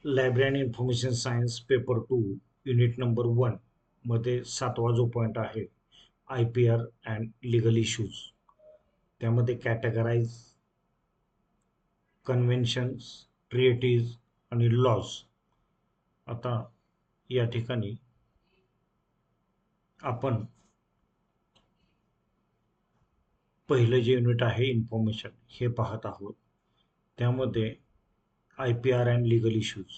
Library and information science paper 2 unit number 1 मध्ये 7वा जो point आहे IPR अँड लीगल इश्यूज. त्यामध्ये कॅटेगराइज, कन्व्हेन्शन्स, ट्रिएटीज आणि लॉज. आता या ठिकाणी आपण पहिलं जे युनिट आहे इन्फॉर्मेशन हे पाहत आहोत. त्यामध्ये IPR अँड लीगल इश्यूज.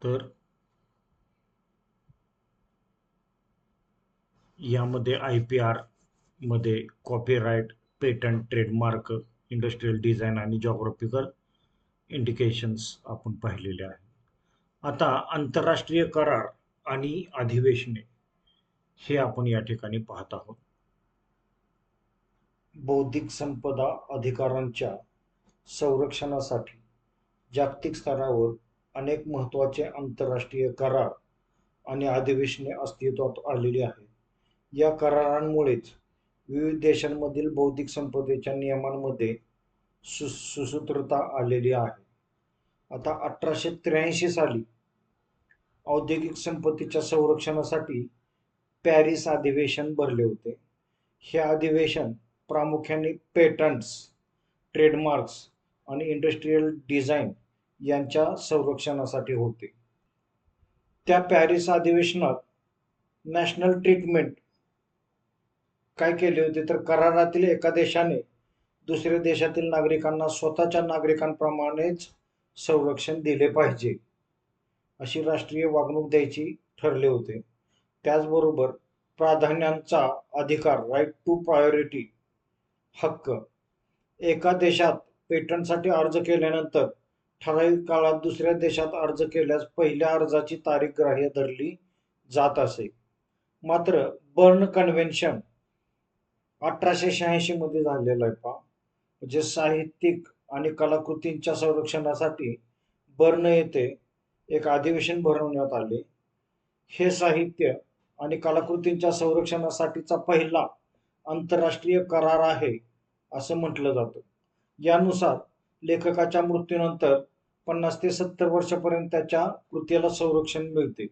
तर यामध्ये IPR मध्ये copyright, patent, trademark, industrial design आणि जॉग्राफिकल इंडिकेशन्स आपण पाहिलेले आहे. आता आंतरराष्ट्रीय करार आणि अधिवेशने हे आपण या ठिकाणी पाहत आहोत. बौद्धिक संपदा अधिकारांच्या संरक्षणासाठी जागतिक स्तरावर अनेक महत्त्वाचे आंतरराष्ट्रीय करार आणि अधिवेशने अस्तित्वात आलेली आहेत. या करारांमुळेच विविध देशांमधील बौद्धिक संपदेच्या नियमांमध्ये सुसूत्रता आलेली आहे. आता 1883 साली औद्योगिक संपत्तीच्या संरक्षणासाठी पॅरिस अधिवेशन भरले होते. हे अधिवेशन प्रामुख्याने पेटंट्स, ट्रेडमार्क्स आणि इंडस्ट्रियल डिझाईन यांच्या संरक्षणासाठी होते. त्या पॅरिस अधिवेशनात नॅशनल ट्रीटमेंट काय केले होते, तर करारातील एका देशाने दुसऱ्या देशातील नागरिकांना स्वतःच्या नागरिकांप्रमाणेच संरक्षण दिले पाहिजे अशी राष्ट्रीय वागणूक द्यायची ठरले होते. त्याचबरोबर प्राधान्यांचा अधिकार, राईट टू प्रायोरिटी, हक्क, एका देशात पेटंटसाठी अर्ज केल्यानंतर ठराविक काळात दुसऱ्या देशात अर्ज केल्यास पहिल्या अर्जाची तारीख ग्राह्य धरली जात असे. मात्र बर्न कन्व्हेन्शन 1886 मध्ये झालेलं आहे पहा, म्हणजे साहित्यिक आणि कलाकृतींच्या संरक्षणासाठी बर्न येथे एक अधिवेशन भरवण्यात आले. हे साहित्य आणि कलाकृतींच्या संरक्षणासाठीचा पहिला आंतरराष्ट्रीय करार आहे असं म्हटलं जातं. यानुसार लेखकाच्या मृत्यूनंतर 50 ते 70 वर्षापर्यंत त्याच्या कृतीला संरक्षण मिळते.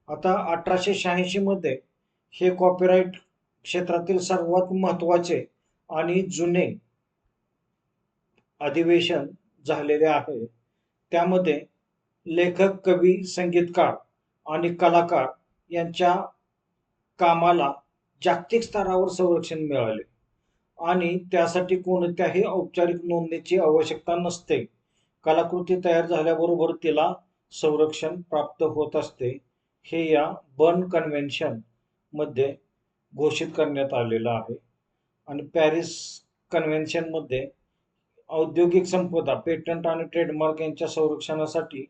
आता 1886 मध्ये हे कॉपीराइट क्षेत्रातील सर्वात महत्त्वाचे आणि जुने अधिवेशन झालेले आहे. त्यामध्ये लेखक, कवी, संगीतकार आणि कलाकार यांच्या कामाला जागतिक स्तरावर संरक्षण मिळाले आणि त्यासाठी कोणत्याही औपचारिक नोंदणीची आवश्यकता नसते. कलाकृती तयार झाल्याबरोबर तिला संरक्षण प्राप्त होत असते. हे या बर्न कन्व्हेन्शन मध्ये घोषित करण्यात आलेलं आहे. आणि पॅरिस कन्व्हेन्शन मध्ये औद्योगिक संपदा, पेटंट आणि ट्रेडमार्क यांच्या संरक्षणासाठी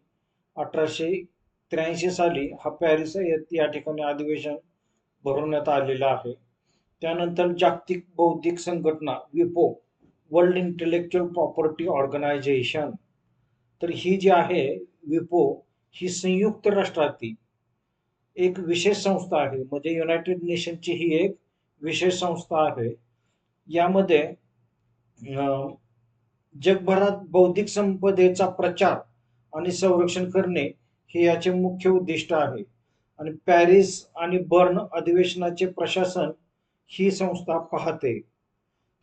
1883 साली हा पॅरिस या ठिकाणी अधिवेशन भरवण्यात आलेलं आहे. त्यानंतर जागतिक बौद्धिक संघटना विपो, वर्ल्ड इंटेलेक्च्युअल प्रॉपर्टी ऑर्गनायझेशन, तर ही जी आहे विपो, ही संयुक्त राष्ट्रातील एक विशेष संस्था आहे. म्हणजे युनायटेड नेशनची ही एक विशेष संस्था आहे. यामध्ये जगभरात बौद्धिक संपदेचा प्रचार आणि संरक्षण करणे हे याचे मुख्य उद्दिष्ट आहे. आणि पॅरिस आणि बर्न अधिवेशनाचे प्रशासन ही संस्था पाहते.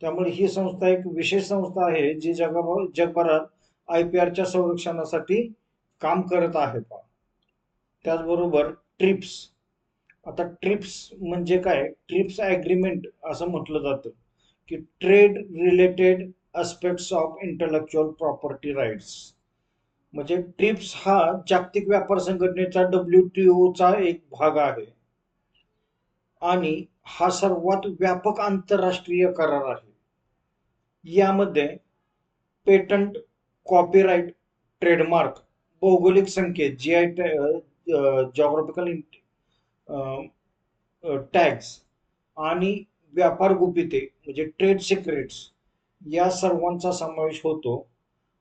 त्यामुळे ही संस्था एक विशेष संस्था आहे जी जगभरात IPRच्या संरक्षणासाठी काम करत आहे. त्याचबरोबर ट्रिप्स. आता ट्रिप्स म्हणजे काय? ट्रिप्स ॲग्रीमेंट असं म्हटलं जातं की trade related aspects of intellectual property rights. म्हणजे ट्रिप्स हा जागतिक व्यापार संघटनेचा WTOचा एक भाग आहे आणि हा सर्वात व्यापक आंतरराष्ट्रीय करार आहे. यामध्ये पेटंट, कॉपीराइट, ट्रेडमार्क, भौगोलिक संकेत, GI, जॉग्राफिकल टॅग्स आणि व्यापार गुपिते म्हणजे ट्रेड सिक्रेट्स या सर्वांचा समावेश होतो.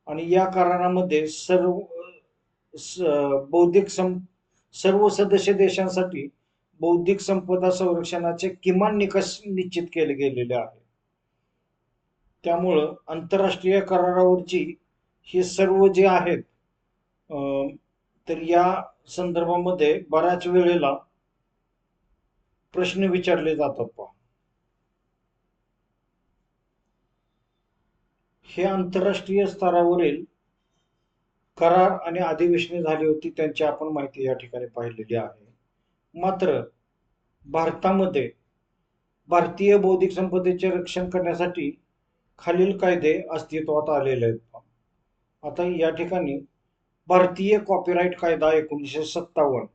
आणि या करारामध्ये बौद्धिक सर्व सदस्य देशांसाठी बौद्धिक संपदा संरक्षणाचे किमान निकष निश्चित केले गेलेले आहेत. त्यामुळं आंतरराष्ट्रीय करारावरची हे सर्व जे आहेत तर या संदर्भामध्ये बऱ्याच वेळेला प्रश्न विचारले जातात पहा. हे आंतरराष्ट्रीय स्तरावरील करार आणि अधिवेशने झाली होती, त्यांची आपण माहिती या ठिकाणी पाहिलेली आहे. मात्र भारतामध्ये भारतीय बौद्धिक संपदेचे रक्षण करण्यासाठी खालील कायदे अस्तित्वात आलेले आहेत. आता या ठिकाणी भारतीय कॉपीराइट कायदा 1957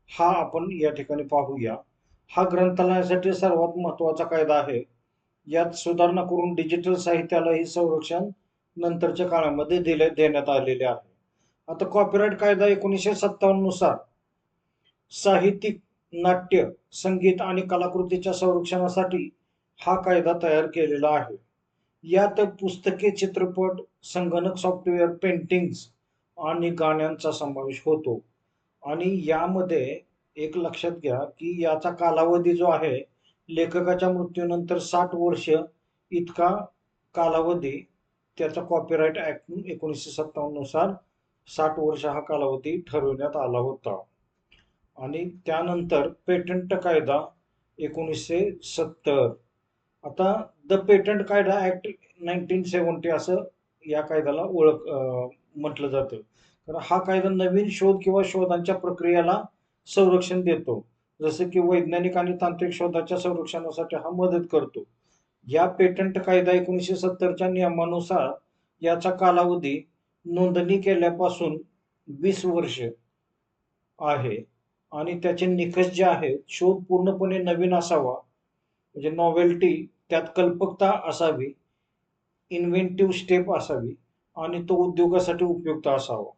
हा आपण या ठिकाणी पाहूया. हा ग्रंथालयासाठी सर्वात महत्वाचा कायदा आहे. यात सुधारणा करून डिजिटल साहित्यालाही संरक्षण नंतरच्या काळामध्ये देण्यात आलेले आहे. आता कॉपीराइट कायदा 1957 नुसार साहित्यिक, नाट्य, संगीत आणि कलाकृतीच्या संरक्षणासाठी हा कायदा तयार केलेला आहे. यात पुस्तके, चित्रपट, संगणक सॉफ्टवेअर, पेंटिंग्स आणि गाण्यांचा समावेश होतो. आणि यामध्ये एक लक्षात घ्या की याचा कालावधी जो आहे, लेखकाच्या मृत्यूनंतर 60 वर्ष इतका कालावधी त्याचा कॉपीराइट ऍक्ट 1957 नुसार 60 वर्ष हा कालावधी ठरवण्यात आला होता. आणि त्यानंतर पेटंट कायदा 1970. आता द पेटंट कायदा ऍक्ट 1970 असं या कायद्याला म्हटलं जातं. तर हा कायदा नवीन शोध किंवा शोधांच्या प्रक्रियेला संरक्षण देतो. जसं की वैज्ञानिक आणि तांत्रिक शोधाच्या संरक्षणासाठी हा मदत करतो. या पेटंट कायदा 1970च्या नियमानुसार याचा कालावधी नोंदणी केल्यापासून 20 वर्ष आहे. आणि त्याचे निकष जे आहेत, शोध पूर्णपणे नवीन असावा, म्हणजे नॉवेल्टी, त्यात कल्पकता असावी, इन्व्हेंटिव्ह स्टेप असावी आणि तो उद्योगासाठी उपयुक्त असावा.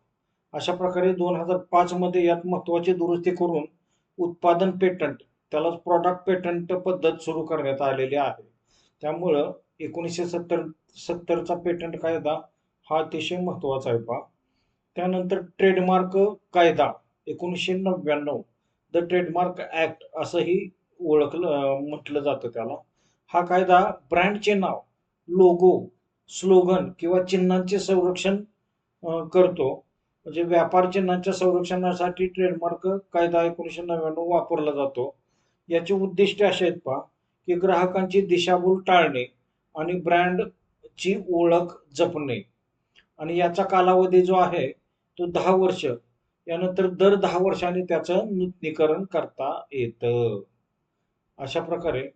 अशा प्रकारे 2005 मध्ये यात महत्वाची दुरुस्ती करून उत्पादन पेटंट, त्यालाच प्रॉडक्ट पेटंट पद्धत सुरू करण्यात आलेली आहे. त्यामुळं 1970चा पेटंट कायदा हा अतिशय महत्वाचा आहे पहा. त्यानंतर ट्रेडमार्क कायदा 1999, द ट्रेडमार्क ऍक्ट असंही म्हटलं जातं त्याला. हा कायदा ब्रँडचे नाव, लोगो, स्लोगन किंवा चिन्हांचे संरक्षण करतो. म्हणजे व्यापार चिन्हांच्या संरक्षणासाठी ट्रेडमार्क कायदा 1999 वापरला जातो. याचे उद्दिष्ट असे आहेत पहा की ग्राहकांची दिशाभूल टाळणे आणि ब्रँडची ओळख जपणे. आणि याचा कालावधी जो आहे तो 10 वर्ष. यानंतर दर 10 वर्षांनी त्याचं नूतनीकरण करता येतं. अशा प्रकारे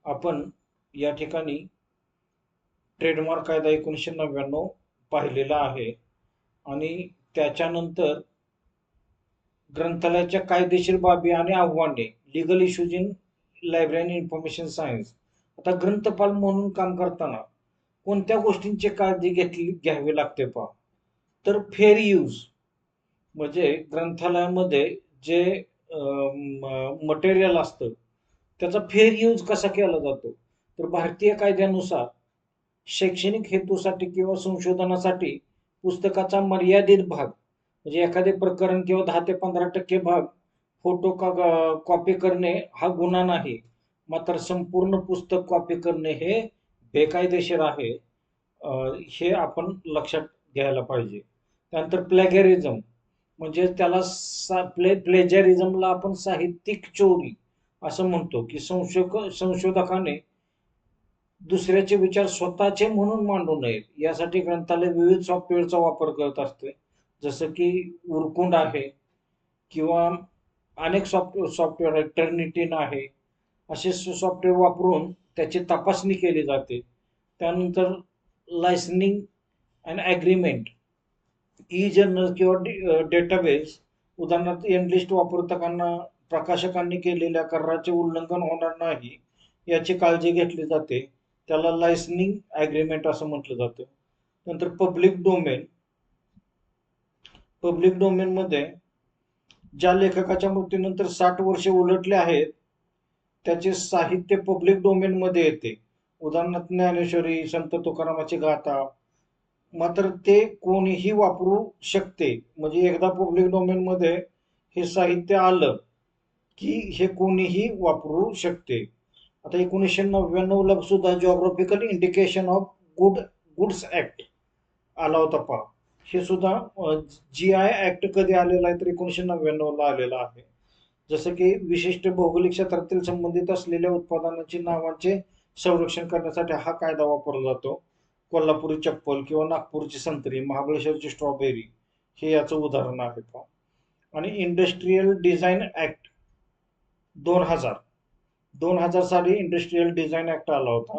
आपण या ठिकाणी ट्रेडमार्क कायदा 1999 पाहिलेला आहे. आणि त्याच्यानंतर ग्रंथालयाच्या कायदेशीर बाबी आणि आव्हाने, legal issues in library and information science. आता ग्रंथपाल म्हणून काम करताना कोणत्या गोष्टींची काळजी घ्यावी लागते पहा. तर फेअर यूज, म्हणजे ग्रंथालयामध्ये जे मटेरियल असतं त्याचा फेअर यूज कसा केला जातो. तर भारतीय कायद्यानुसार शैक्षणिक हेतूसाठी किंवा संशोधनासाठी पुस्तकाचा मर्यादित भाग, म्हणजे एखादे प्रकरण किंवा 10 ते 15% भाग फोटो कॉपी करणे हा गुन्हा नाही. मात्र संपूर्ण पुस्तक कॉपी करणे हे बेकायदेशीर आहे. हे आपण लक्षात घ्यायला पाहिजे. त्यानंतर प्लॅगॅरिझम, म्हणजे त्याला प्लेजरिझमला आपण साहित्यिक चोरी असं म्हणतो की संशोधकाने दुसऱ्याचे विचार स्वतःचे म्हणून मांडू नयेत यासाठी ग्रंथालय विविध सॉफ्टवेअरचा वापर करत असते. जसं की उरकुंड आहे किंवा अनेक सॉफ्टवेअर आहेत, टर्निटिन आहे. असे सॉफ्टवेअर वापरून त्याची तपासणी केली जाते. त्यानंतर लायसनिंग अँड ॲग्रीमेंट, ई जर्नल किंवा डेटाबेस, उदाहरणार्थ एनलिस्ट वापरताना प्रकाशकांनी केलेल्या कराराचे उल्लंघन होणार नाही याची काळजी घेतली जाते. त्याला लायसनिंग ॲग्रीमेंट असं म्हटलं जातं. नंतर पब्लिक डोमेन मध्ये ज्या लेखकाच्या मृत्यूनंतर 60 वर्षे उलटले आहेत त्याचे साहित्य पब्लिक डोमेन मध्ये येते. उदाहरणार्थ ज्ञानेश्वरी, संत तुकारामाची गाथा. मात्र ते कोणीही वापरू शकते. म्हणजे एकदा पब्लिक डोमेन मध्ये हे साहित्य आलं की हे कोणीही वापरू शकते. आता 1999 सुद्धा geographical indication of goods act आला होता पहा. हे सुद्धा GI ऍक्ट कधी आलेला आहे तर 1999ला आलेला आहे. जसं की विशिष्ट भौगोलिक क्षेत्रातील संबंधित असलेल्या उत्पादनाची नावांचे संरक्षण करण्यासाठी हा कायदा वापरला जातो. कोल्हापुरी चप्पल किंवा नागपूरची संत्री, महाबळेश्वरची स्ट्रॉबेरी हे याचं उदाहरण आहे पहा. आणि इंडस्ट्रियल डिझाईन ऍक्ट 2000 2000 साली इंडस्ट्रियल डिझाईन ऍक्ट आला होता.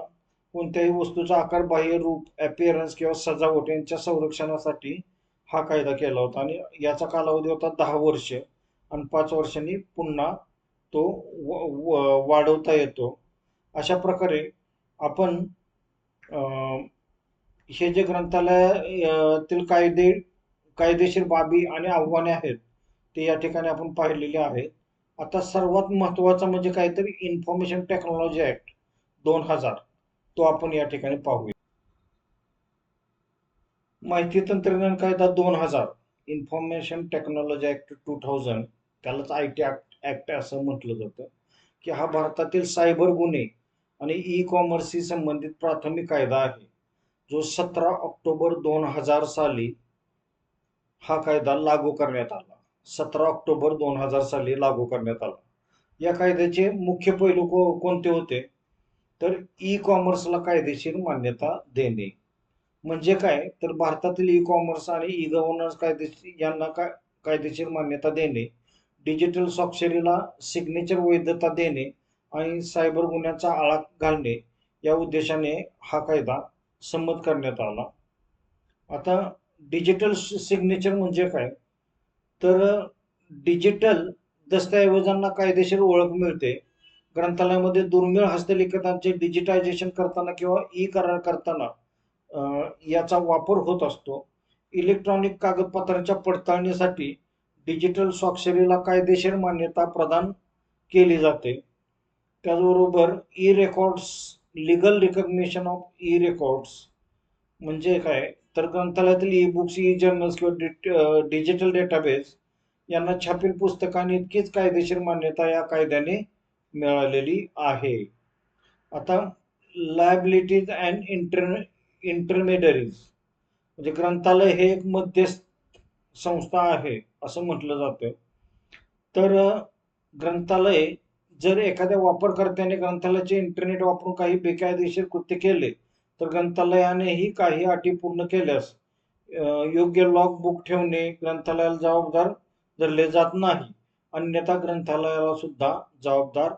कोणत्याही वस्तूचा आकार, बाह्य रूप, अपीअरन्स किंवा सजावट यांच्या संरक्षणासाठी हा कायदा केला होता आणि याचा कालावधी होता 10 वर्ष आणि 5 वर्षांनी पुन्हा तो वाढवता येतो. अशा प्रकारे आपण हे जे ग्रंथालयातील कायदेशीर बाबी आणि आव्हाने आहेत ते या ठिकाणी आपण पाहिलेले आहेत. आता सर्वात महत्वाचं म्हणजे काहीतरी इन्फॉर्मेशन टेक्नॉलॉजी ऍक्ट 2000 तो आपण या ठिकाणी पाहूया. माहिती तंत्रज्ञान कायदा 2000, इन्फॉर्मेशन टेक्नॉलॉजी ऍक्ट 2000, त्यालाच IT ऍक्ट असं म्हटलं जातं, की हा भारतातील सायबर गुन्हे आणि ई कॉमर्सशी संबंधित प्राथमिक कायदा आहे, जो 17 ऑक्टोबर 2000 साली हा कायदा लागू करण्यात आला. 17 ऑक्टोबर 2000 साली लागू करण्यात आला. या कायद्याचे मुख्य पैलू कोणते होते तर ई कॉमर्सला कायदेशीर मान्यता देणे. म्हणजे काय तर भारतातील ई कॉमर्स आणि ई गव्हर्नन्स यांना कायदेशीर मान्यता देणे, डिजिटल स्वाक्षरीला सिग्नेचर वैधता देणे आणि सायबर गुन्ह्यांचा आळा घालणे या उद्देशाने हा कायदा संमत करण्यात आला. आता डिजिटल सिग्नेचर म्हणजे काय तर डिजिटल दस्तऐवजांना कायदेशीर ओळख मिळते. ग्रंथालयामध्ये दुर्मिळ हस्तलिखितांचे डिजिटायझेशन करताना किंवा ई करार करताना याचा वापर होत असतो. इलेक्ट्रॉनिक कागदपत्रांच्या पडताळणीसाठी डिजिटल स्वाक्षरीला कायदेशीर मान्यता प्रदान केली जाते. त्याचबरोबर E records, legal recognition of E records म्हणजे काय तर ग्रंथालयातील ई बुक्स, ई जर्नल्स किंवा डिजिटल डेटाबेस यांना छापील पुस्तकांनी इतकीच कायदेशीर मान्यता या कायद्याने मिळालेली आहे. आता लायबिलिटीज अँड इंटरमेडियरीज म्हणजे ग्रंथालय हे एक मध्यस्थ संस्था आहे असं म्हटलं जातं. तर ग्रंथालय जर एखाद्या वापरकर्त्याने ग्रंथालयाचे इंटरनेट वापरून काही बेकायदेशीर कृत्य केले तर ग्रंथालयानेही काही अटी पूर्ण केल्यास योग्य लॉग बुक ठेवणे ग्रंथालयाला जबाबदार धरले जात नाही. अन्यथा ग्रंथालयाला सुद्धा जबाबदार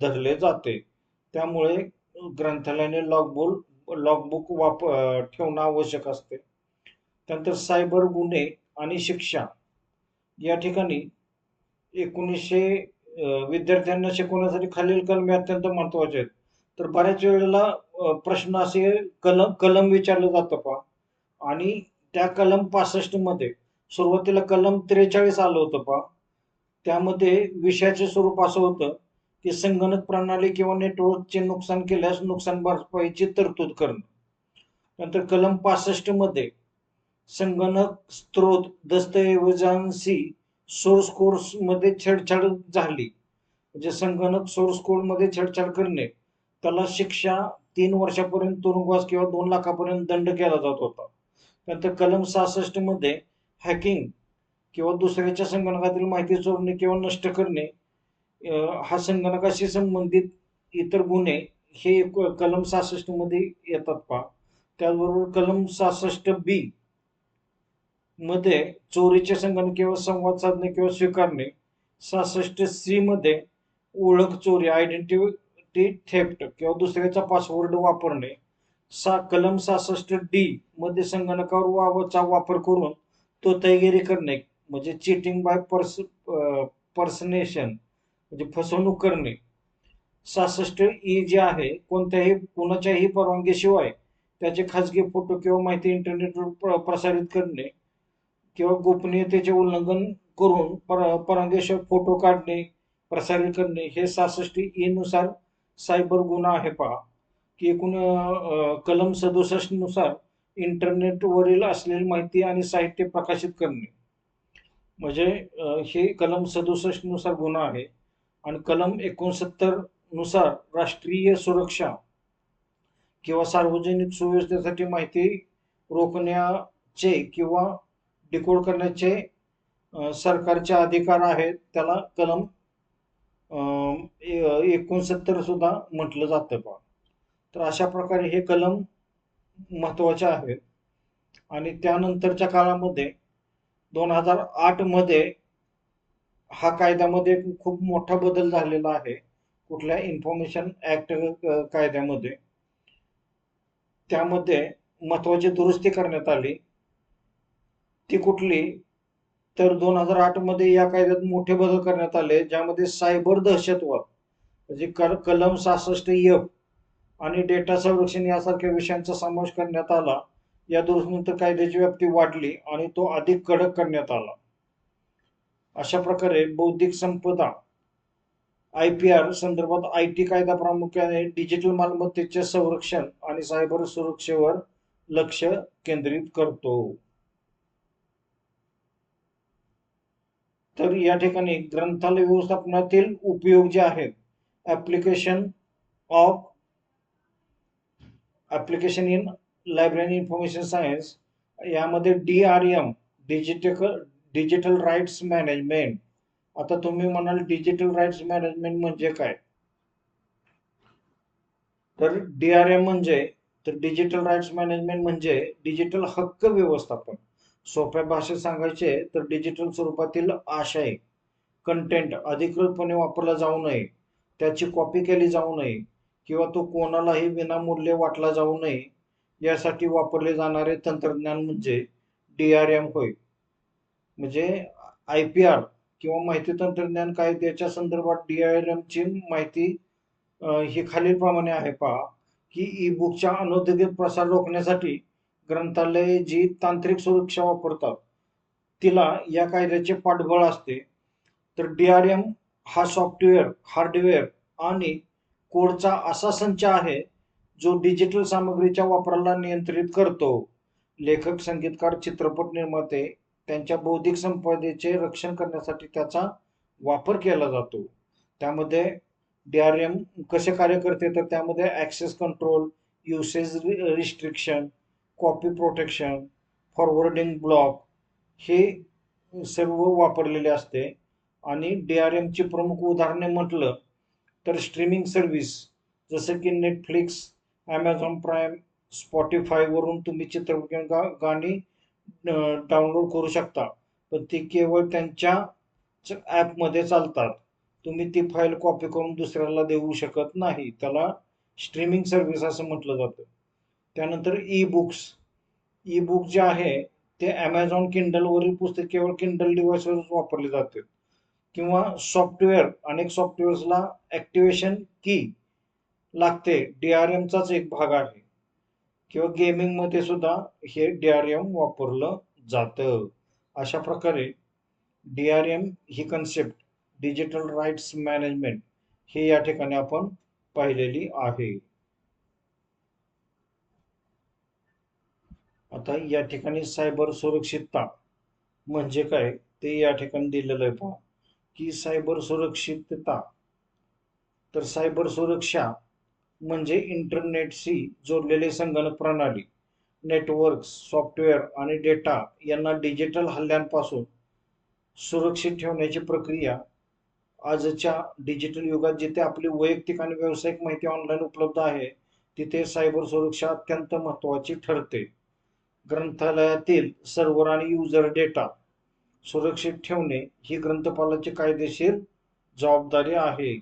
धरले जाते. त्यामुळे ग्रंथालयाने लॉगबुक ठेवणं आवश्यक असते. त्यानंतर सायबर गुन्हे आणि शिक्षा या ठिकाणी 1900 विद्यार्थ्यांना शिकवण्यासाठी खालील कलमे अत्यंत महत्वाचे आहेत. तर बऱ्याच वेळेला प्रश्न असे कलम विचारलं जातं पहा आणि त्या कलम 65 मध्ये सुरुवातीला कलम 43 आलं होतं पहा. त्यामध्ये विषयाचे स्वरूप असं होतं की संगणक प्रणाली किंवा नेटवर्कचे नुकसान केल्यास नुकसान भरपाईची तरतूद करणं. नंतर कलम 65 मध्ये संगणक स्त्रोत दस्तऐवजांशी सोर्स कोर्स मध्ये छेडछाड झाली म्हणजे संगणक सोर्स कोड मध्ये छेडछाड करणे त्याला शिक्षा 3 वर्षापर्यंत तुरुंगवास किंवा 2 लाखापर्यंत दंड केला जात होता. नंतर कलम 66 मध्ये हॅकिंग किंवा दुसऱ्याच्या संगणकातील माहिती चोरणे किंवा नष्ट करणे हा संगणकाशी संबंधित इतर गुन्हे हे कलम 66 मध्ये येतात पहा. त्याचबरोबर कलम 66B मध्ये चोरीचे संगणक किंवा संवाद साधणे किंवा स्वीकारणे. 66C मध्ये ओळख चोरी, आयडेंटिटी थेफ्ट किंवा दुसऱ्याचा पासवर्ड वापरणे. कलम 66D मध्ये संगणकावर वापर करून तोताईगिरी करणे म्हणजे चीटिंग बाय पर्सनेशन म्हणजे फसवणूक करणे. 66E जे आहे कोणत्याही कुणाच्याही परवानगीशिवाय त्याचे खाजगी फोटो किंवा माहिती इंटरनेटवर प्रसारित करणे किंवा गोपनीयतेचे उल्लंघन करून परवानगीशिवाय फोटो काढणे प्रसारित करणे हे 66E नुसार सायबर गुन्हा आहे पहा. की एकूण कलम 67 नुसार इंटरनेटवरील असलेली माहिती आणि साहित्य प्रकाशित करणे म्हणजे हे कलम 67 नुसार गुन्हा आहे. आणि कलम 69 नुसार राष्ट्रीय सुरक्षा किंवा सार्वजनिक सुव्यवस्थेसाठी माहिती रोखण्या चे किंवा डिकोड करण्याचे सरकारचे अधिकार आहेत, त्याला कलम 69 सुद्धा म्हटलं जातं पहा. तर अशा प्रकारे हे कलम महत्वाचे आहेत. आणि त्यानंतरच्या काळामध्ये 2008 मध्ये हा कायद्यामध्ये खूप मोठा बदल झालेला आहे. कुठल्या इन्फॉर्मेशन ऍक्ट कायद्यामध्ये त्यामध्ये महत्वाची दुरुस्ती करण्यात आली. ती कुठली? तर 2008 मध्ये या कायद्यात मोठे बदल करण्यात आले, ज्यामध्ये सायबर दहशतवाद म्हणजे कलम 66F आणि डेटा संरक्षण यासारख्या विषयांचा समावेश करण्यात आला. या दुरुस्तीनंतर कायद्याची व्याप्ती वाढली आणि तो अधिक कडक करण्यात आला. अशा प्रकारे बौद्धिक संपदा IPR संदर्भात IT कायदा प्रामुख्याने डिजिटल मालमत्तेचे संरक्षण आणि सायबर सुरक्षेवर लक्ष केंद्रित करतो. तर या ठिकाणी ग्रंथालय व्यवस्थापनातील उपयोग जे आहेत, application of application in library information science, यामध्ये DRM डिजिटल राईट्स मॅनेजमेंट. आता तुम्ही म्हणाल डिजिटल राईट्स मॅनेजमेंट म्हणजे काय? तर DRM म्हणजे, तर डिजिटल राईट्स मॅनेजमेंट म्हणजे डिजिटल हक्क व्यवस्थापन. सोप्या भाषेत सांगायचे तर डिजिटल स्वरूपातील आशय कंटेंट अधिकृतपणे वापरला जाऊ नये, त्याची कॉपी केली जाऊ नये किंवा तो कोणालाही विनामूल्य वाटला जाऊ नये, यासाठी वापरले जाणारे तंत्रज्ञान म्हणजे DRM होय. म्हणजे IPR किंवा माहिती तंत्रज्ञान कायद्याच्या संदर्भात DRM ची माहिती ही खालीलप्रमाणे आहे पहा, की ई बुकच्या अनौद्योगिक प्रसार रोखण्यासाठी ग्रंथालये जी तांत्रिक सुरक्षा वापरतात तिला या कायद्याचे पाठबळ असते. तर DRM हा सॉफ्टवेअर, हार्डवेअर आणि कोडचा असा संच आहे जो डिजिटल सामग्रीच्या वापराला नियंत्रित करतो. लेखक, संगीतकार, चित्रपट निर्माते त्यांच्या बौद्धिक संपदेचे रक्षण करण्यासाठी त्याचा वापर केला जातो. त्यामध्ये DRM कसे कार्य करते, तर त्यामध्ये access control, usage restriction, copy protection, forwarding block हे सर्व वापरलेले असते. आणि DRM ची प्रमुख उदाहरणे म्हटलं तर स्ट्रीमिंग सर्व्हिस जसं की नेटफ्लिक्स, ॲमेझॉन प्राईम, स्पॉटीफाय वरून तुम्ही चित्रपट गाणी डाउनलोड करू शकता, पण ती केवळ त्यांच्या ॲपमध्ये चालतात. तुम्ही ती फाईल कॉपी करून दुसऱ्याला देऊ शकत नाही. त्याला स्ट्रीमिंग सर्व्हिस असं म्हटलं जातं. त्यानंतर ई बुक्स. ई बुक जे आहे ते ॲमेझॉन किंडलवरील पुस्तक केवळ किंडल डिव्हाइसवरच वापरले जाते. किंवा सॉफ्टवेअर, अनेक सॉफ्टवेअर्सला ॲक्टिवेशन की लागते, DRMचाच एक भाग आहे. किंवा गेमिंगमध्ये सुद्धा हे DRM वापरलं जातं. अशा प्रकारे DRM ही कन्सेप्ट डिजिटल राईट्स मॅनेजमेंट हे या ठिकाणी आपण पाहिलेली आहे. आता या ठिकाणी सायबर सुरक्षितता म्हणजे काय ते या ठिकाणी दिलेलं आहे पहा, की सायबर सुरक्षितता. तर सायबर सुरक्षा म्हणजे इंटरनेटशी जोडलेले संगणक प्रणाली, नेटवर्क्स, सॉफ्टवेअर आणि डेटा यांना डिजिटल हल्ल्यांपासून सुरक्षित ठेवण्याची प्रक्रिया. आजच्या डिजिटल युगात जिथे आपली वैयक्तिक आणि व्यावसायिक माहिती ऑनलाईन उपलब्ध आहे, तिथे सायबर सुरक्षा अत्यंत महत्त्वाची ठरते. ग्रंथालयातील सर्व्हर आणि युजर डेटा सुरक्षित ठेवणे ही ग्रंथपालाची कायदेशीर जबाबदारी आहे.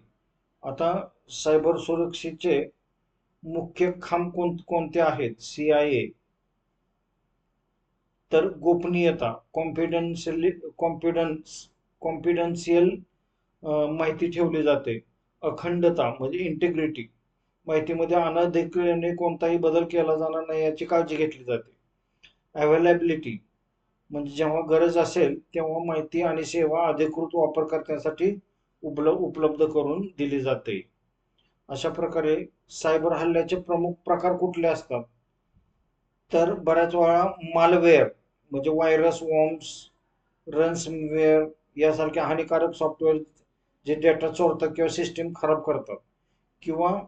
आता सायबर सुरक्षेचे मुख्य खांब कोणते आहेत? CIA, तर गोपनीयता, कॉन्फिडन्शियल माहिती ठेवली जाते. अखंडता म्हणजे इंटिग्रिटी, माहितीमध्ये अनधिकृतपणे कोणताही बदल केला जाणार नाही याची काळजी घेतली जाते. अवेलेबिलिटी म्हणजे जेव्हा गरज असेल तेव्हा माहिती आणि सेवा अधिकृत वापरकर्त्यांसाठी उपलब्ध करून दिली जाते. अशा प्रकारे सायबर हल्ल्याचे प्रमुख प्रकार कुठले असतात? तर बऱ्याच वेळा मालवेअर म्हणजे व्हायरस, वॉर्म्स, रन्समवेअर यासारख्या हानिकारक सॉफ्टवेअर जे डेटा चोरतात किंवा सिस्टीम खराब करतात. किंवा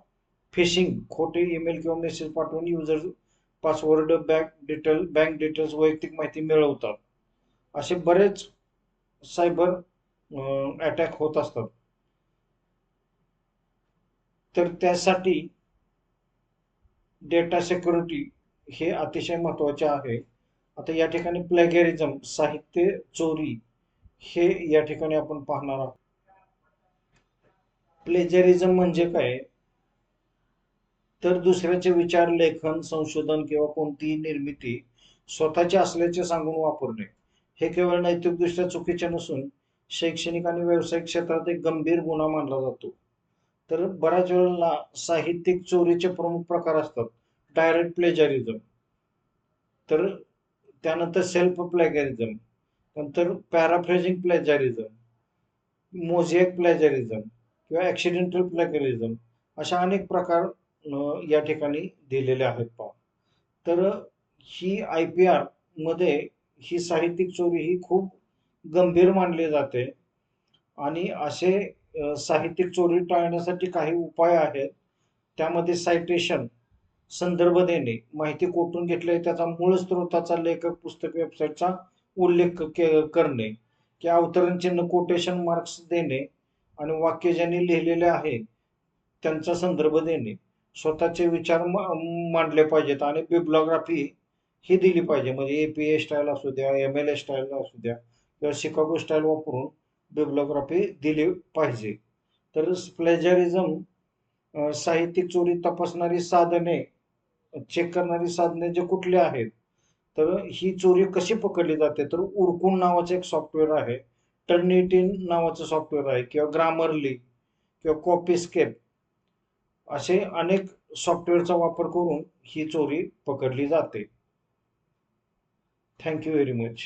फिशिंग, खोटे ईमेल किंवा मेसेज पाठवून युजर पासवर्ड, बँक डिटेल्स, वैयक्तिक माहिती मिळवतात. असे बरेच सायबर अटॅक होत असतात. तर त्यासाठी डेटा सिक्युरिटी हे अतिशय महत्त्वाचे आहे. आता या ठिकाणी प्लॅगॅरिझम, साहित्य चोरी, हे या ठिकाणी आपण पाहणार आहोत. प्लेजरिझम म्हणजे काय? तर दुसऱ्याचे विचार, लेखन, संशोधन किंवा कोणतीही निर्मिती स्वतःचे असल्याचे सांगून वापरणे. हे केवळ नैतिकदृष्ट्या चुकीचे नसून शैक्षणिक आणि व्यावसायिक क्षेत्रात एक गंभीर गुन्हा मानला जातो. तर बऱ्याच वेळेला साहित्यिक चोरीचे प्रमुख प्रकार असतात. डायरेक्ट प्लेजरिझम, तर त्यानंतर सेल्फ प्लॅगॅरिझम, नंतर पॅराफ्रेजिंग प्लॅजरिझम, मोझॅक प्लॅजरिझम किंवा ॲक्सिडेंटल प्लॅगरिझम, अशा अनेक प्रकार या ठिकाणी दिलेले आहेत पहा. तर ही आय पी आर मध्ये ही साहित्यिक चोरी ही खूप गंभीर मानली जाते. आणि असे साहित्यिक चोरी टाळण्यासाठी काही उपाय आहेत. त्यामध्ये सायटेशन, संदर्भ देणे, माहिती कोठून घेतली आहे त्याचा मूळ स्रोताचा, लेखक, पुस्तक, वेबसाईटचा उल्लेख करणे, की अवतरण चिन्ह, कोटेशन मार्क्स देणे, आणि वाक्य ज्यांनी लिहिलेले आहे त्यांचा संदर्भ देणे, स्वतःचे विचार मांडले पाहिजेत, आणि बिब्लिओग्राफी ही दिली पाहिजे. म्हणजे APA स्टाईल असू द्या, MLA स्टाईल असू द्या, किंवा शिकागो स्टाईल वापरून बिब्लिओग्राफी दिली पाहिजे. तर प्लेजरिझम, साहित्यिक चोरी तपासणारी साधने, चेक करणारी साधने जे कुठले आहेत, तर ही चोरी कशी पकडली जाते, तर उरकून नावाचं एक सॉफ्टवेअर आहे, टर्निटिन नावाचं सॉफ्टवेअर आहे, किंवा ग्रामरली किंवा कॉपीस्केप, असे अनेक सॉफ्टवेअरचा वापर करून ही चोरी पकडली जाते. Thank you very much.